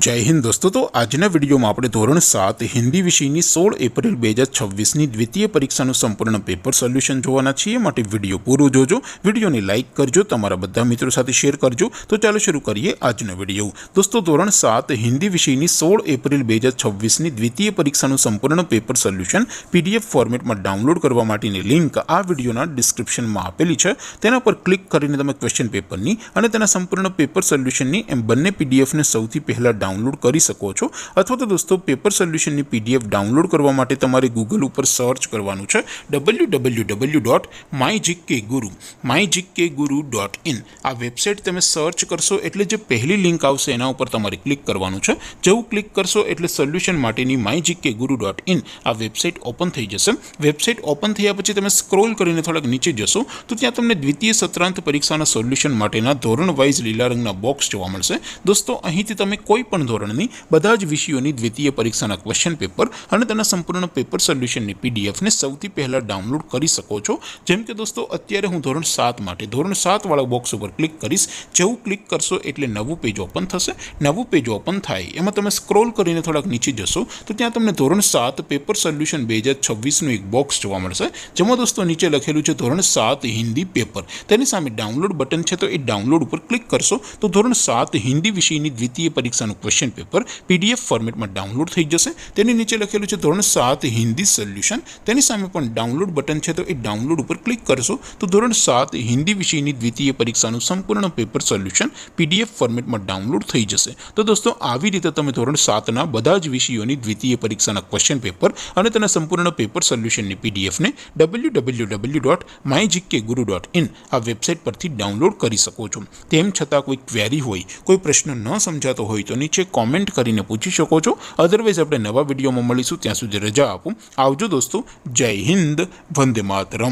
जय हिंद दोस्तों। तो आजना विडियो में આપણે ધોરણ 7 હિન્દી વિષયની 16 એપ્રિલ 2026ની દ્વિતીય પરીક્ષાનું સંપૂર્ણ પેપર સોલ્યુશન જોવાના છીએ। માટે વિડિયો પૂરો જોજો, વિડિયોને લાઈક કરજો, તમારા બધા મિત્રો સાથે શેર કરજો। તો ચાલો શરૂ કરીએ આજનો વિડિયો। દોસ્તો ધોરણ 7 હિન્દી વિષયની 16 એપ્રિલ 2026ની દ્વિતીય પરીક્ષાનું સંપૂર્ણ પેપર સોલ્યુશન પીડીએફ ફોર્મેટમાં ડાઉનલોડ કરવા માટેની લિંક આ વિડિયોના ડિસ્ક્રિપ્શનમાં આપેલી છે। તેના પર ક્લિક કરીને તમે ક્વેશ્ચન પેપરની અને તેના સંપૂર્ણ પેપર સોલ્યુશનની એમ બંને પીડીએફને સૌથી પહેલા डाउनलॉड कर सको छो। अथवा तो दोस्तों पेपर सोल्यूशन की पीडीएफ डाउनलॉड करवा माटे तमारे गूगल पर सर्च करवानुं छे www.mygkguru.in। आ वेबसाइट तमे सर्च करशो एटले जे पहली लिंक आवशे एना उपर तमारे क्लिक करवानुं छे। जेवुं क्लिक करशो एटले सोल्यूशन माटेनी mygkguru.in आ वेबसाइट ओपन थई जशे। वेबसाइट ओपन थया पछी तमे स्क्रॉल करीने थोड़ाक नीचे जशो तो त्यां तमने द्वितीय सत्रांत परीक्षाना सोल्यूशन माटेना धोरण वाइज लीला रंगना बॉक्स जोवा मळशे। दोस्तों અહીંથી તમે કોઈ પણ ધોરણની બધા જ વિષયોની દ્વિતીય પરીક્ષાના ક્વેશ્ચન પેપર અને તેના સંપૂર્ણ પેપર સોલ્યુશનની પીડીએફને સૌથી પહેલા ડાઉનલોડ કરી શકો છો। જેમ કે દોસ્તો અત્યારે હું ધોરણ 7 માટે ધોરણ 7 વાળા બોક્સ ઉપર ક્લિક કરીશ। જેવું ક્લિક કરશો એટલે નવું પેજ ઓપન થશે। નવું પેજ ઓપન થાય એમાં તમે સ્ક્રોલ કરીને થોડાક નીચે જશો તો ત્યાં તમને ધોરણ 7 પેપર સોલ્યુશન 2026નું એક બોક્સ જોવા મળશે। જેમાં દોસ્તો નીચે લખેલું છે ધોરણ 7 હિન્દી પેપર। તેની સામે ડાઉનલોડ બટન છે તો એ ડાઉનલોડ ઉપર ક્લિક કરશો તો ધોરણ 7 હિન્દી વિષયની દ્વિતીય પરીક્ષાનું क्वेश्चन पेपर पीडीएफ फॉर्मेट में डाउनलॉड थई जशे। तेनी नीचे लखेलुं छे धोरण 7 हिंदी सोल्यूशन। तेनी सामे पण डाउनलॉड बटन छे तो ए डाउनलॉड पर क्लिक करशो तो धोरण 7 हिंदी विषयनी द्वितीय परीक्षानुं संपूर्ण पेपर सोल्यूशन पीडीएफ फॉर्मेट में डाउनलॉड थई जशे। तो दोस्तों આવી રીતે તમે ધોરણ 7 ના બધા જ વિષયોની દ્વિતીય પરીક્ષાના ક્વેશ્ચન પેપર અને તેના સંપૂર્ણ પેપર સોલ્યુશનની પીડીએફ ને www.mygkguru.in આ વેબસાઇટ પરથી ડાઉનલોડ કરી શકો છો। તેમ છતાં કોઈ ક્વેરી હોય, કોઈ પ્રશ્ન ન સમજાતો હોય તો નીચે कॉमेंट करीने पूछी शको छो। अदरवाइज अपने नवा विडियो में मळीशुं, त्यां सुधी रजा आपो। आवजो दोस्तों। जय हिंद, वंदे मातरम।